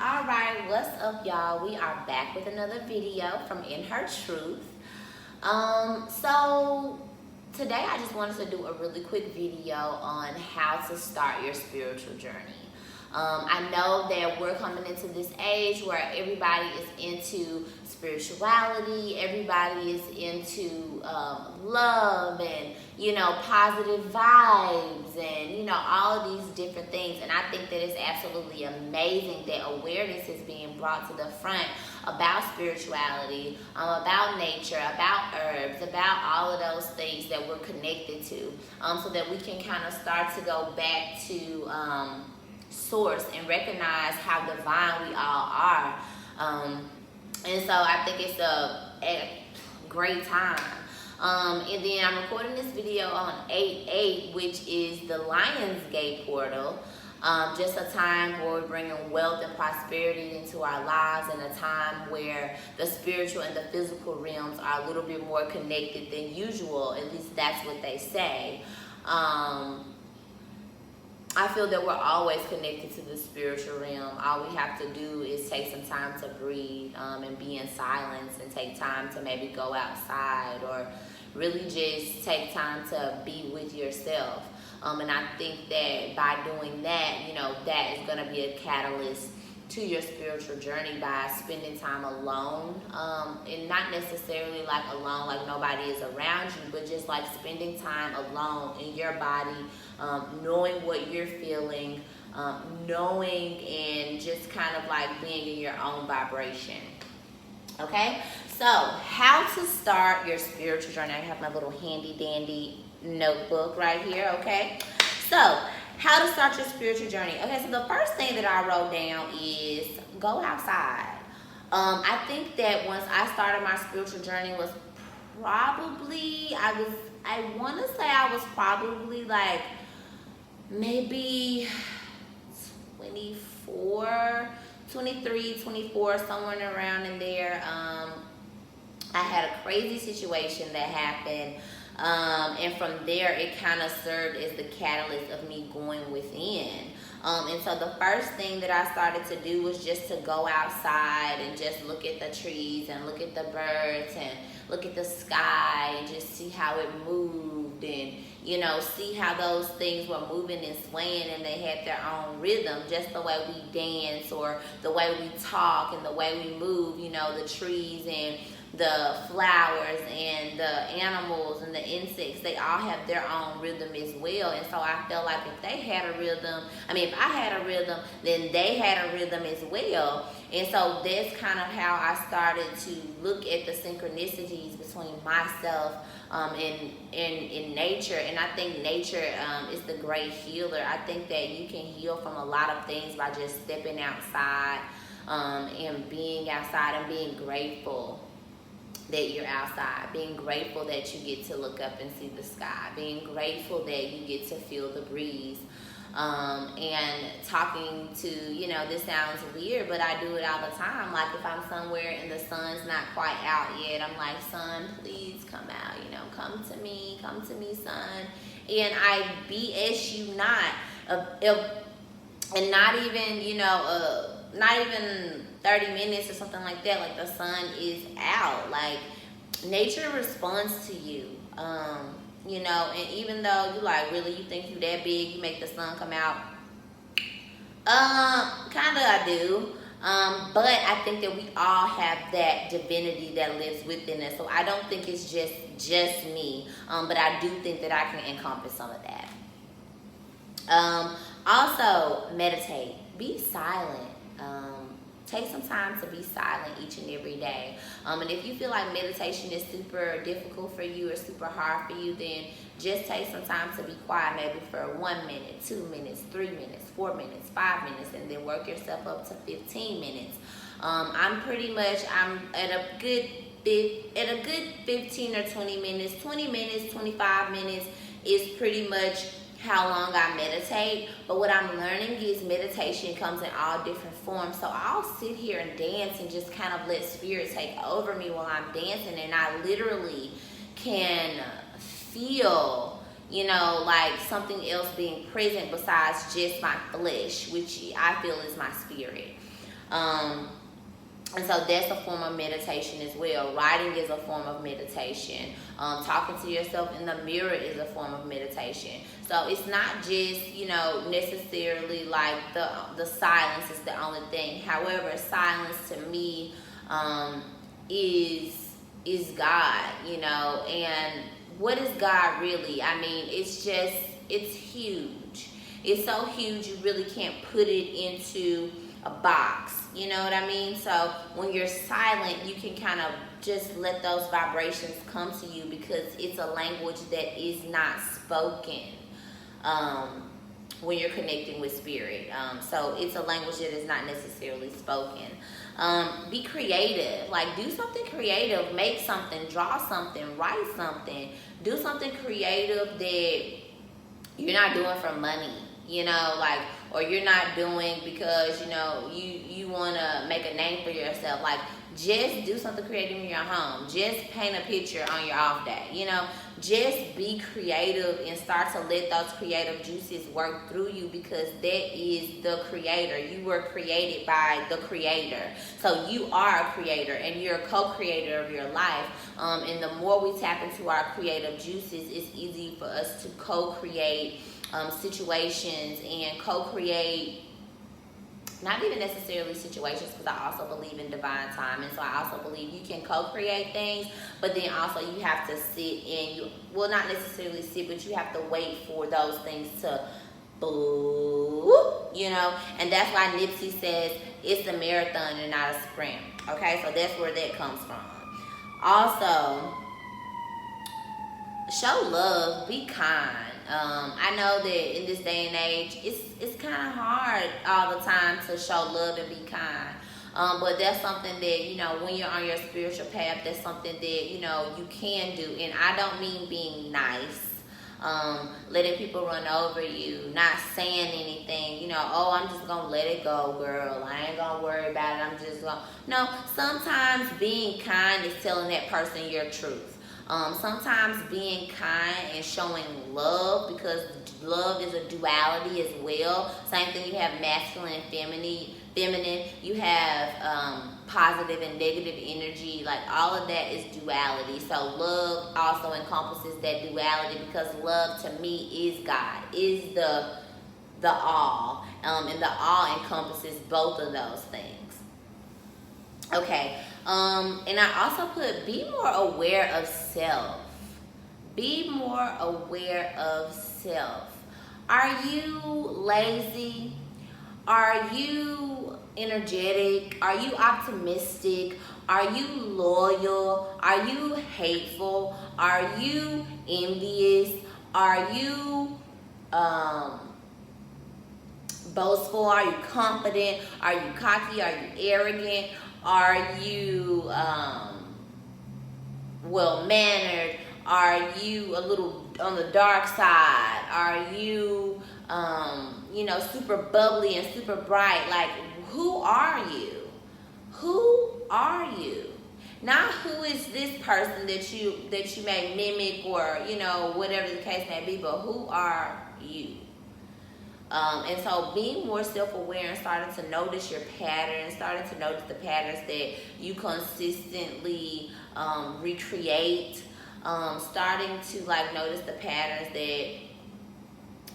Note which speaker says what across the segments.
Speaker 1: Alright, what's up, y'all? We are back with another video from In Her Truth. So today I just wanted to do a really quick video on how to start your spiritual journey. I know that we're coming into this age where everybody is into spirituality, everybody is into love and, positive vibes and, all of these different things. And I think that it's absolutely amazing that awareness is being brought to the front about spirituality, about nature, about herbs, about all of those things that we're connected to, so that we can kind of start to go back to source and recognize how divine we all are. And so I think it's a great time. And then I'm recording this video on 8/8, which is the Lionsgate portal. Just a time where we're bringing wealth and prosperity into our lives, and a time where the spiritual and the physical realms are a little bit more connected than usual. At least that's what they say. I feel that we're always connected to the spiritual realm. All we have to do is take some time to breathe and be in silence, and take time to maybe go outside, or really just take time to be with yourself. And I think that by doing that, that is going to be a catalyst to your spiritual journey, by spending time alone, and not necessarily like alone, like nobody is around you, but just like spending time alone in your body, knowing what you're feeling, knowing and just kind of like being in your own vibration. Okay, so how to start your spiritual journey. I have my little handy dandy notebook right here. Okay, so how to start your spiritual journey. Okay, so the first thing that I wrote down is go outside. I think that once I started my spiritual journey was probably, I want to say I was probably like maybe 23, 24, somewhere around in there. I had a crazy situation that happened. And from there, it kind of served as the catalyst of me going within. And so the first thing that I started to do was just to go outside and just look at the trees and look at the birds and look at the sky and just see how it moved, and see how those things were moving and swaying, and they had their own rhythm, just the way we dance or the way we talk and the way we move. The trees and the flowers and the animals and the insects, they all have their own rhythm as well. And so I felt like if they had a rhythm, if I had a rhythm, then they had a rhythm as well. And so that's kind of how I started to look at the synchronicities between myself in nature. And I think nature is the great healer. I think that you can heal from a lot of things by just stepping outside and being outside and being grateful that you're outside, being grateful that you get to look up and see the sky, being grateful that you get to feel the breeze, and talking to, this sounds weird, but I do it all the time. Like if I'm somewhere and the sun's not quite out yet, I'm like, sun, please come out, come to me, sun. And I BS you not, and not even, not even 30 minutes or something like that, like the sun is out. Like nature responds to you, and even though you like, really, you think you that big, you make the sun come out, kinda I do, but I think that we all have that divinity that lives within us. So I don't think it's just me, but I do think that I can encompass some of that. Also, meditate, be silent. Take some time to be silent each and every day. And if you feel like meditation is super difficult for you or super hard for you, then just take some time to be quiet, maybe for 1 minute, 2 minutes, 3 minutes, 4 minutes, 5 minutes, and then work yourself up to 15 minutes. I'm at a good 15 or 20 minutes. 20 minutes, 25 minutes is pretty much how long I meditate. But what I'm learning is meditation comes in all different forms. So I'll sit here and dance and just kind of let spirit take over me while I'm dancing, and I literally can feel, like something else being present besides just my flesh, which I feel is my spirit. And so that's a form of meditation as well. Writing is a form of meditation. Talking to yourself in the mirror is a form of meditation. So it's not just, necessarily like the silence is the only thing. However, silence to me is God, and what is God really? I mean, it's huge. It's so huge you really can't put it into a box. You know what I mean? So when you're silent, you can kind of just let those vibrations come to you, because it's a language that is not spoken when you're connecting with spirit. So it's a language that is not necessarily spoken. Be creative. Like, do something creative. Make something. Draw something. Write something. Do something creative that you're not doing for money. Or you're not doing because, you want to make a name for yourself. Like, just do something creative in your home. Just paint a picture on your off day. Just be creative and start to let those creative juices work through you, because that is the creator. You were created by the creator. So you are a creator, and you're a co-creator of your life. And the more we tap into our creative juices, it's easy for us to co-create situations and co-create, not even necessarily situations, because I also believe in divine time, and so I also believe you can co-create things, but then also you have to sit and not necessarily sit, but you have to wait for those things to and that's why Nipsey says it's a marathon and not a sprint. Okay, so that's where that comes from. Also, show love, be kind. I know that in this day and age, it's kind of hard all the time to show love and be kind. But that's something that, when you're on your spiritual path, that's something that, you can do. And I don't mean being nice, letting people run over you, not saying anything, I'm just going to let it go, girl. I ain't going to worry about it. I'm just going to. No, sometimes being kind is telling that person your truth. Sometimes being kind and showing love, because love is a duality as well. Same thing, you have masculine and feminine. You have positive and negative energy. Like, all of that is duality. So love also encompasses that duality, because love to me is God, is the all. And the all encompasses both of those things. Okay. And I also put, be more aware of self. Be more aware of self. Are you lazy? Are you energetic? Are you optimistic? Are you loyal? Are you hateful? Are you envious? Are you boastful? Are you confident? Are you cocky? Are you arrogant? Are you well-mannered? Are you a little on the dark side? Are you, super bubbly and super bright? Like, who are you? Who are you? Not who is this person that you may mimic, or, whatever the case may be, but who are you? And so being more self-aware and starting to notice your patterns, starting to notice the patterns that you consistently recreate, starting to notice the patterns that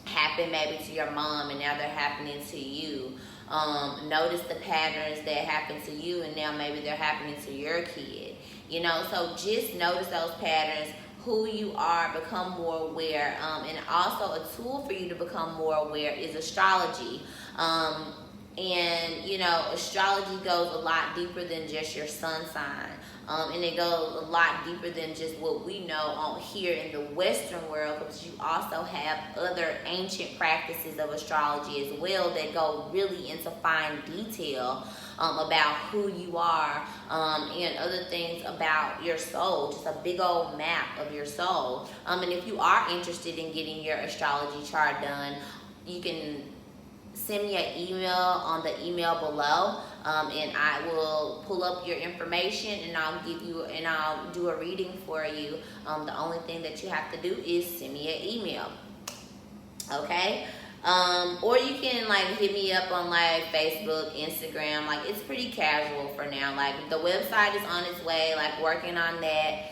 Speaker 1: happen maybe to your mom and now they're happening to you. Notice the patterns that happen to you and now maybe they're happening to your kid. So just notice those patterns, who you are, become more aware. And also a tool for you to become more aware is astrology. And astrology goes a lot deeper than just your sun sign. And it goes a lot deeper than just what we know on here in the Western world, because you also have other ancient practices of astrology as well that go really into fine detail about who you are, and other things about your soul, just a big old map of your soul. And if you are interested in getting your astrology chart done, you can send me an email on the email below, and I will pull up your information and I'll do a reading for you. The only thing that you have to do is send me an email. Okay? Or you can like hit me up on like Facebook, Instagram. Like it's pretty casual for now. Like the website is on its way, like working on that.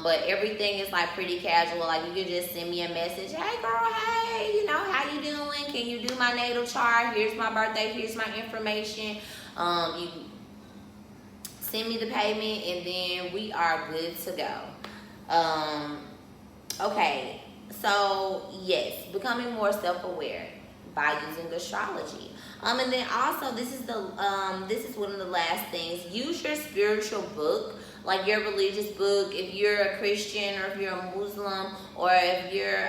Speaker 1: But everything is like pretty casual. Like you can just send me a message. Hey girl, hey, you know, how you doing? Can you do my natal chart? Here's my birthday. Here's my information. You send me the payment and then we are good to go. Okay, so yes, becoming more self-aware by using astrology. And then also this is one of the last things. Use your spiritual book, like your religious book, if you're a Christian or if you're a Muslim, or if you're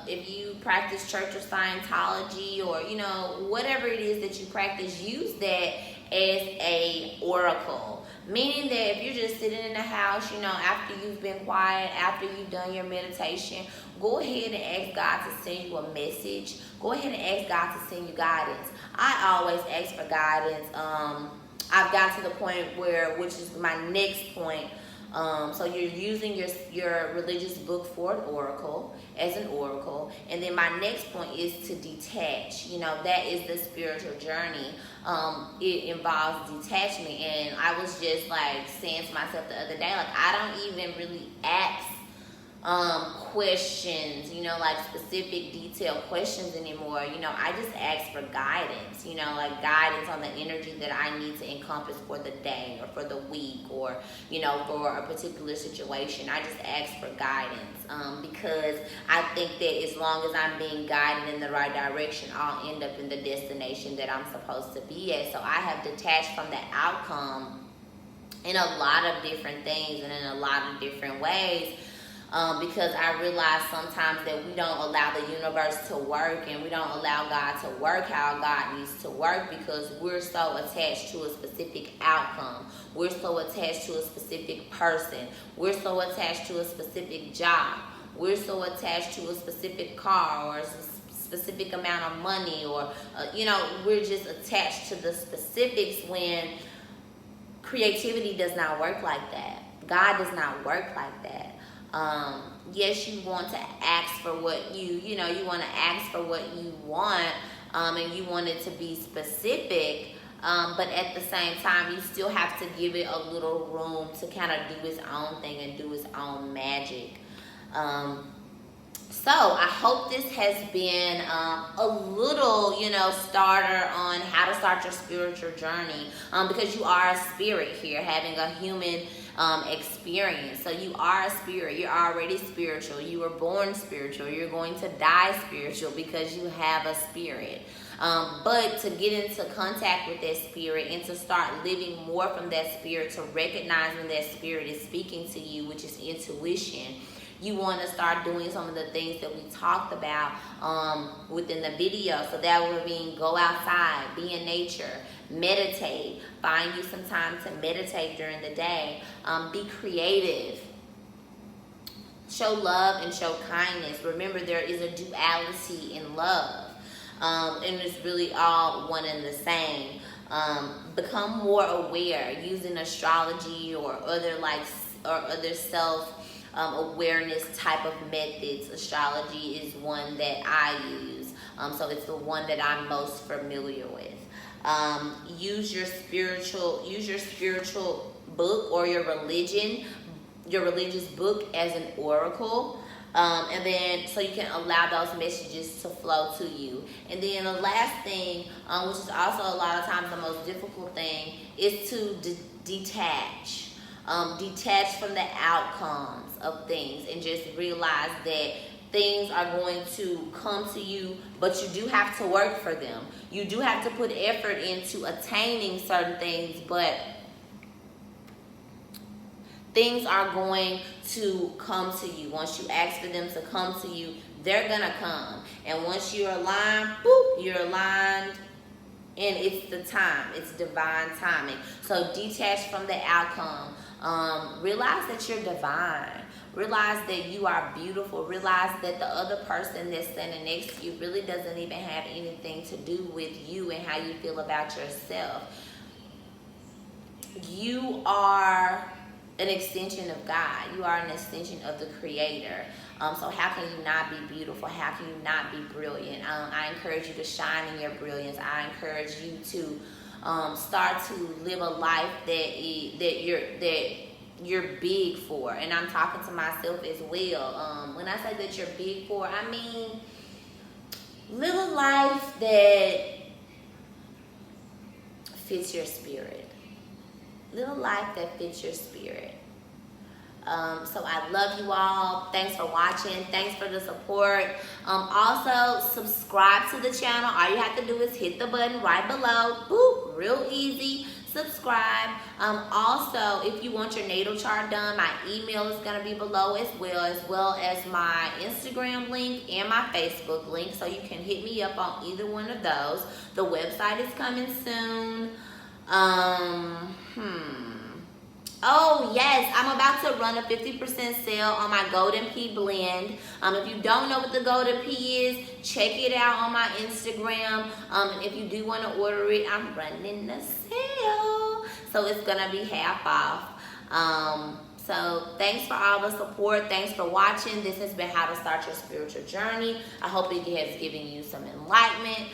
Speaker 1: if you practice Church of Scientology, or you know, whatever it is that you practice, use that as a oracle. Meaning that if you're just sitting in the house, you know, after you've been quiet, after you've done your meditation, go ahead and ask God to send you a message. Go ahead and ask God to send you guidance. I always ask for guidance. I've got to the point where, which is my next point, so you're using your religious book for an oracle, as an oracle, and then my next point is to detach. You know, that is the spiritual journey. It involves detachment, and I was just like saying to myself the other day, like I don't even really ask questions, you know, like specific detailed questions anymore. You know, I just ask for guidance, you know, like guidance on the energy that I need to encompass for the day or for the week, or, you know, for a particular situation. I just ask for guidance because I think that as long as I'm being guided in the right direction, I'll end up in the destination that I'm supposed to be at. So I have detached from the outcome in a lot of different things and in a lot of different ways. Because I realize sometimes that we don't allow the universe to work, and we don't allow God to work how God needs to work, because we're so attached to a specific outcome. We're so attached to a specific person. We're so attached to a specific job. We're so attached to a specific car or a specific amount of money, or, you know, we're just attached to the specifics, when creativity does not work like that. God does not work like that. Yes, you want to ask for what you want to ask for what you want, and you want it to be specific, but at the same time, you still have to give it a little room to kind of do its own thing and do its own magic. So I hope this has been a little, you know, starter on how to start your spiritual journey, because you are a spirit here having a human experience. So you are a spirit. You're already spiritual. You were born spiritual. You're going to die spiritual because you have a spirit. But to get into contact with that spirit and to start living more from that spirit, to recognize when that spirit is speaking to you, which is intuition, you want to start doing some of the things that we talked about within the video. So that would mean go outside, be in nature, meditate, find you some time to meditate during the day, be creative, show love and show kindness. Remember, there is a duality in love, and it's really all one and the same. Become more aware using astrology or other self awareness type of methods. Astrology is one that I use, so it's the one that I'm most familiar with. Use your spiritual book or your religious book as an oracle, and then so you can allow those messages to flow to you. And then the last thing, which is also a lot of times the most difficult thing, is to detach. Detach from the outcomes of things and just realize that things are going to come to you, but you do have to work for them. You do have to put effort into attaining certain things, but things are going to come to you. Once you ask for them to come to you, they're gonna come. And once you're aligned, boop, you're aligned. And it's the time. It's divine timing. So detach from the outcome. Realize that you're divine. Realize that you are beautiful. Realize that the other person that's standing next to you really doesn't even have anything to do with you and how you feel about yourself. You are an extension of God. You are an extension of the Creator. So how can you not be beautiful? How can you not be brilliant? I encourage you to shine in your brilliance. I encourage you to start to live a life that you're big for. And I'm talking to myself as well. When I say that you're big for, I mean live a life that fits your spirit. Live a life that fits your spirit. So I love you all. Thanks for watching. Thanks for the support. Also, subscribe to the channel. All you have to do is hit the button right below. Boop, real easy. Subscribe. Also, if you want your natal chart done, my email is going to be below as well as my Instagram link and my Facebook link. So you can hit me up on either one of those. The website is coming soon. Oh yes, I'm about to run a 50% sale on my Golden Pea blend. If you don't know what the Golden Pea is, check it out on my Instagram. And if you do want to order it, I'm running a sale, so it's gonna be half off. So thanks for all the support. Thanks for watching. This has been How to Start Your Spiritual Journey. I hope it has given you some enlightenment.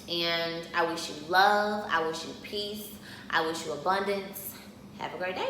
Speaker 1: And I wish you love. I wish you peace. I wish you abundance. Have a great day.